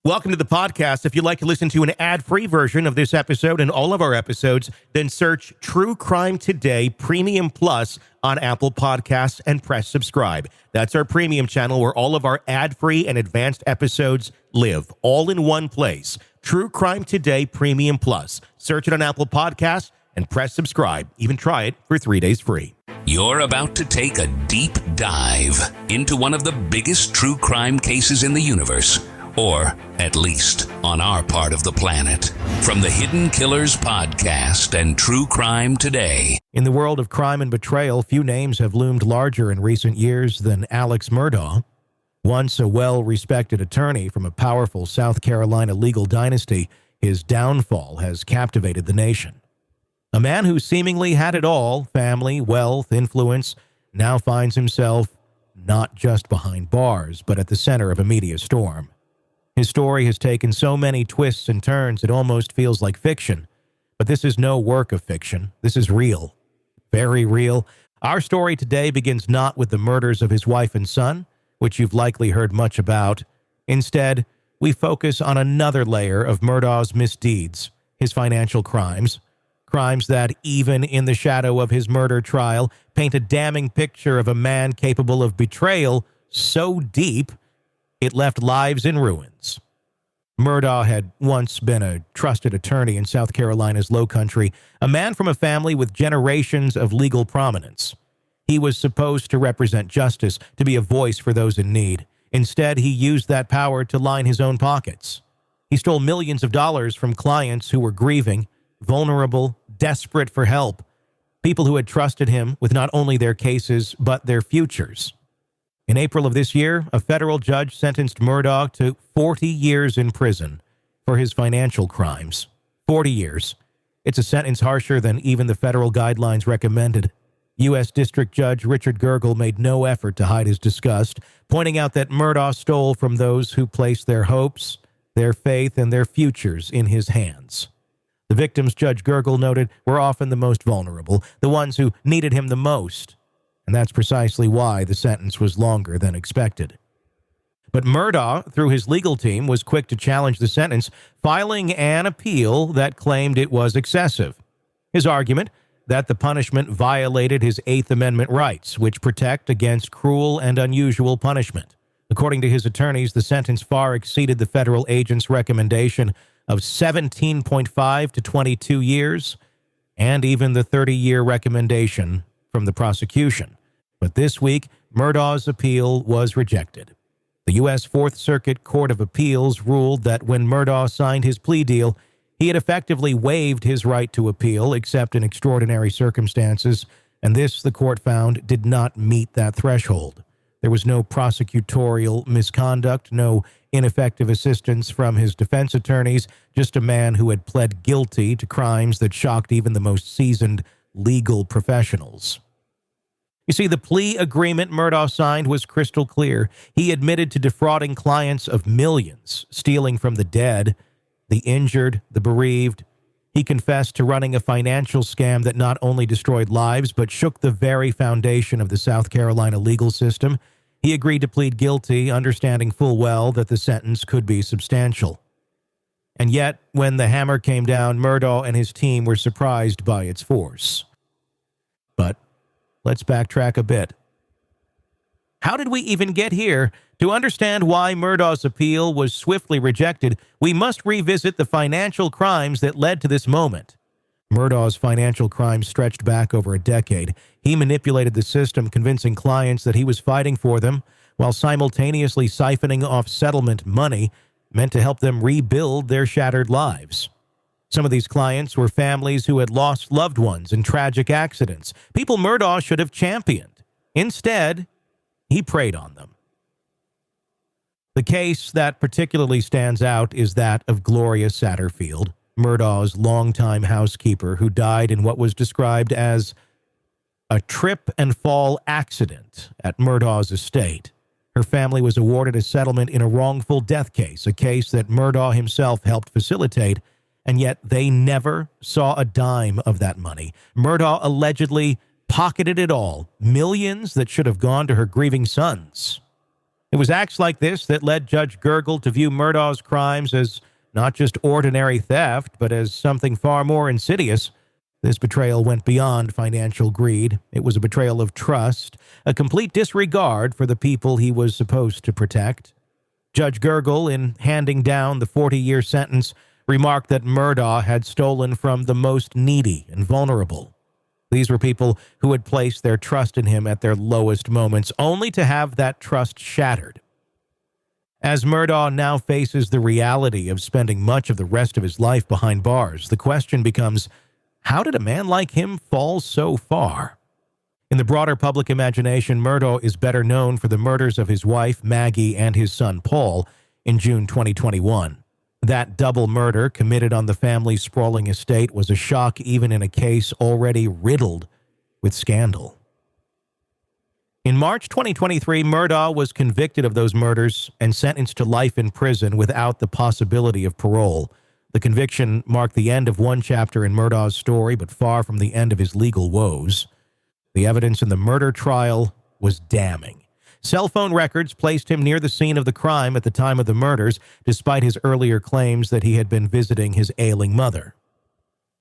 Welcome to the podcast. If you'd like to listen to an ad-free version of this episode and all of our episodes, then search True Crime Today Premium Plus on Apple Podcasts and press subscribe. That's our premium channel where all of our ad-free and advanced episodes live, all in one place. True Crime Today Premium Plus. Search it on Apple Podcasts and press subscribe. Even try it for 3 days free. You're about to take a deep dive into one of the biggest true crime cases in the universe. Or, at least, on our part of the planet. From the Hidden Killers podcast and True Crime Today. In the world of crime and betrayal, few names have loomed larger in recent years than Alex Murdaugh. Once a well-respected attorney from a powerful South Carolina legal dynasty, his downfall has captivated the nation. A man who seemingly had it all, family, wealth, influence, now finds himself not just behind bars, but at the center of a media storm. His story has taken so many twists and turns it almost feels like fiction. But this is no work of fiction. This is real. Very real. Our story today begins not with the murders of his wife and son, which you've likely heard much about. Instead, we focus on another layer of Murdaugh's misdeeds, his financial crimes. Crimes that, even in the shadow of his murder trial, paint a damning picture of a man capable of betrayal so deep it left lives in ruins. Murdaugh had once been a trusted attorney in South Carolina's Low Country, a man from a family with generations of legal prominence. He was supposed to represent justice, to be a voice for those in need. Instead, he used that power to line his own pockets. He stole millions of dollars from clients who were grieving, vulnerable, desperate for help, people who had trusted him with not only their cases, but their futures. In April of this year, a federal judge sentenced Murdaugh to 40 years in prison for his financial crimes. 40 years. It's a sentence harsher than even the federal guidelines recommended. U.S. District Judge Richard Gergel made no effort to hide his disgust, pointing out that Murdaugh stole from those who placed their hopes, their faith, and their futures in his hands. The victims, Judge Gergel noted, were often the most vulnerable, the ones who needed him the most. And that's precisely why the sentence was longer than expected. But Murdaugh, through his legal team, was quick to challenge the sentence, filing an appeal that claimed it was excessive. His argument, that the punishment violated his Eighth Amendment rights, which protect against cruel and unusual punishment. According to his attorneys, the sentence far exceeded the federal agent's recommendation of 17.5 to 22 years, and even the 30-year recommendation from the prosecution. But this week, Murdaugh's appeal was rejected. The U.S. Fourth Circuit Court of Appeals ruled that when Murdaugh signed his plea deal, he had effectively waived his right to appeal except in extraordinary circumstances, and this, the court found, did not meet that threshold. There was no prosecutorial misconduct, no ineffective assistance from his defense attorneys, just a man who had pled guilty to crimes that shocked even the most seasoned legal professionals. You see, the plea agreement Murdaugh signed was crystal clear. He admitted to defrauding clients of millions, stealing from the dead, the injured, the bereaved. He confessed to running a financial scam that not only destroyed lives, but shook the very foundation of the South Carolina legal system. He agreed to plead guilty, understanding full well that the sentence could be substantial. And yet, when the hammer came down, Murdaugh and his team were surprised by its force. But let's backtrack a bit. How did we even get here? To understand why Murdaugh's appeal was swiftly rejected, we must revisit the financial crimes that led to this moment. Murdaugh's financial crimes stretched back over a decade. He manipulated the system, convincing clients that he was fighting for them, while simultaneously siphoning off settlement money meant to help them rebuild their shattered lives. Some of these clients were families who had lost loved ones in tragic accidents, people Murdaugh should have championed. Instead, he preyed on them. The case that particularly stands out is that of Gloria Satterfield, Murdaugh's longtime housekeeper, who died in what was described as a trip and fall accident at Murdaugh's estate. Her family was awarded a settlement in a wrongful death case, a case that Murdaugh himself helped facilitate, and yet they never saw a dime of that money. Murdaugh allegedly pocketed it all, millions that should have gone to her grieving sons. It was acts like this that led Judge Gergel to view Murdaugh's crimes as not just ordinary theft, but as something far more insidious. This betrayal went beyond financial greed. It was a betrayal of trust, a complete disregard for the people he was supposed to protect. Judge Gergel, in handing down the 40-year sentence, remarked that Murdaugh had stolen from the most needy and vulnerable. These were people who had placed their trust in him at their lowest moments, only to have that trust shattered. As Murdaugh now faces the reality of spending much of the rest of his life behind bars, the question becomes, how did a man like him fall so far? In the broader public imagination, Murdaugh is better known for the murders of his wife, Maggie, and his son, Paul, in June 2021. That double murder committed on the family's sprawling estate was a shock even in a case already riddled with scandal. In March 2023, Murdaugh was convicted of those murders and sentenced to life in prison without the possibility of parole. The conviction marked the end of one chapter in Murdaugh's story, but far from the end of his legal woes. The evidence in the murder trial was damning. Cell phone records placed him near the scene of the crime at the time of the murders, despite his earlier claims that he had been visiting his ailing mother.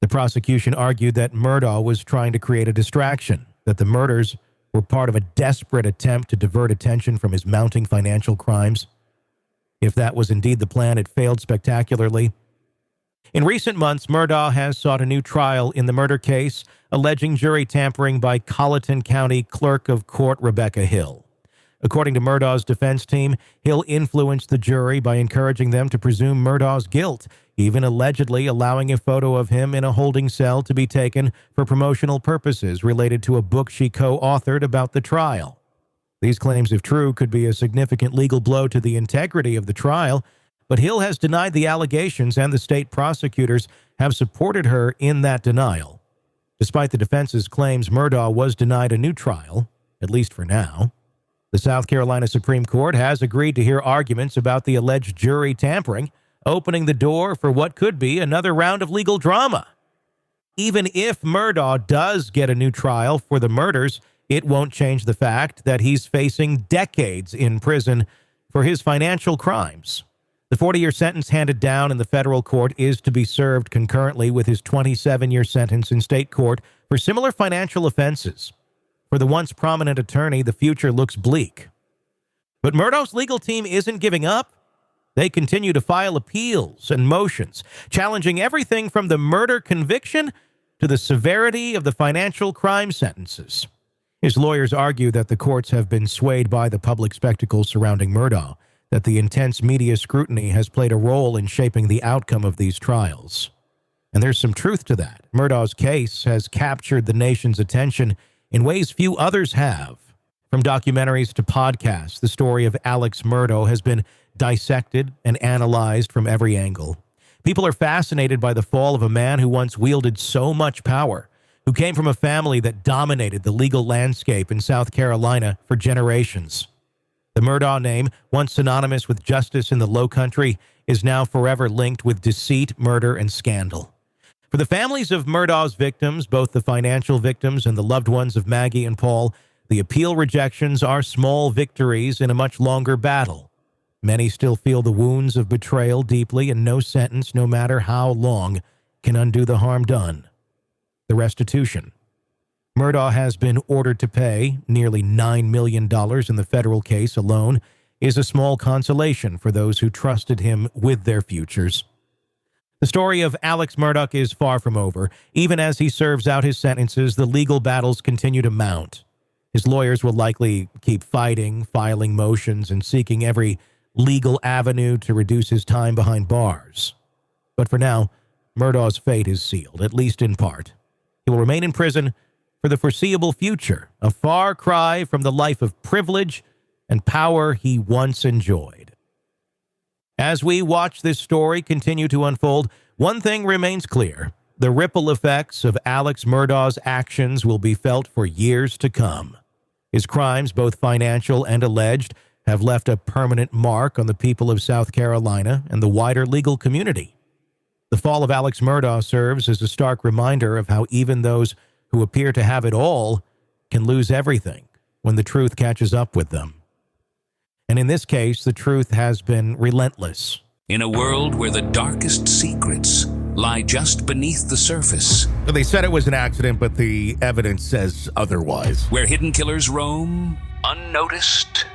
The prosecution argued that Murdaugh was trying to create a distraction, that the murders were part of a desperate attempt to divert attention from his mounting financial crimes. If that was indeed the plan, it failed spectacularly. In recent months, Murdaugh has sought a new trial in the murder case, alleging jury tampering by Colleton County Clerk of Court Rebecca Hill. According to Murdaugh's defense team, Hill influenced the jury by encouraging them to presume Murdaugh's guilt, even allegedly allowing a photo of him in a holding cell to be taken for promotional purposes related to a book she co-authored about the trial. These claims, if true, could be a significant legal blow to the integrity of the trial, but Hill has denied the allegations, and the state prosecutors have supported her in that denial. Despite the defense's claims, Murdaugh was denied a new trial, at least for now. The South Carolina Supreme Court has agreed to hear arguments about the alleged jury tampering, opening the door for what could be another round of legal drama. Even if Murdaugh does get a new trial for the murders, it won't change the fact that he's facing decades in prison for his financial crimes. The 40-year sentence handed down in the federal court is to be served concurrently with his 27-year sentence in state court for similar financial offenses. For the once prominent attorney, the future looks bleak. But Murdaugh's legal team isn't giving up. They continue to file appeals and motions, challenging everything from the murder conviction to the severity of the financial crime sentences. His lawyers argue that the courts have been swayed by the public spectacle surrounding Murdaugh, that the intense media scrutiny has played a role in shaping the outcome of these trials. And there's some truth to that. Murdaugh's case has captured the nation's attention in ways few others have. From documentaries to podcasts, the story of Alex Murdaugh has been dissected and analyzed from every angle. People are fascinated by the fall of a man who once wielded so much power, who came from a family that dominated the legal landscape in South Carolina for generations. The Murdaugh name, once synonymous with justice in the Low Country, is now forever linked with deceit, murder, and scandal. For the families of Murdaugh's victims, both the financial victims and the loved ones of Maggie and Paul, the appeal rejections are small victories in a much longer battle. Many still feel the wounds of betrayal deeply, and no sentence, no matter how long, can undo the harm done. The restitution. Murdaugh has been ordered to pay nearly $9 million in the federal case alone, is a small consolation for those who trusted him with their futures. The story of Alex Murdaugh is far from over. Even as he serves out his sentences, the legal battles continue to mount. His lawyers will likely keep fighting, filing motions, and seeking every legal avenue to reduce his time behind bars. But for now, Murdaugh's fate is sealed, at least in part. He will remain in prison for the foreseeable future, a far cry from the life of privilege and power he once enjoyed. As we watch this story continue to unfold, one thing remains clear. The ripple effects of Alex Murdaugh's actions will be felt for years to come. His crimes, both financial and alleged, have left a permanent mark on the people of South Carolina and the wider legal community. The fall of Alex Murdaugh serves as a stark reminder of how even those who appear to have it all can lose everything when the truth catches up with them. And in this case, the truth has been relentless. In a world where the darkest secrets lie just beneath the surface, They said it was an accident, but the evidence says otherwise. where hidden killers roam unnoticed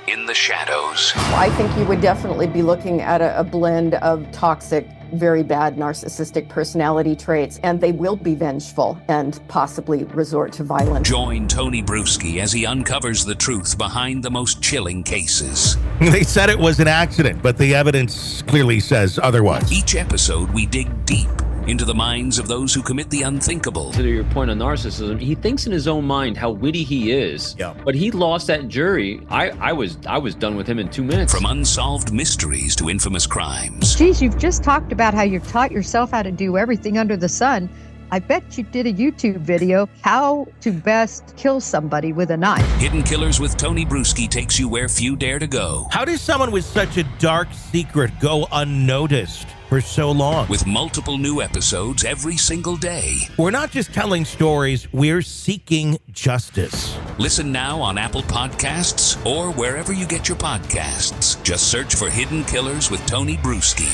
in the shadows. I think you would definitely be looking at a blend of toxic, very bad narcissistic personality traits, and they will be vengeful and possibly resort to violence. Join Tony Bruschi as he uncovers the truth behind the most chilling cases. They said it was an accident, but the evidence clearly says otherwise. Each episode, we dig deep into the minds of those who commit the unthinkable. To your point on narcissism, he thinks in his own mind how witty he is. Yeah. But he lost that jury. I was done with him in 2 minutes. From unsolved mysteries to infamous crimes. Geez, you've just talked about how you've taught yourself how to do everything under the sun. I bet you did a YouTube video, how to best kill somebody with a knife. Hidden Killers with Tony Bruschi takes you where few dare to go. How does someone with such a dark secret go unnoticed for so long? With multiple new episodes every single day. We're not just telling stories, we're seeking justice. Listen now on Apple Podcasts or wherever you get your podcasts. Just search for Hidden Killers with Tony Bruschi.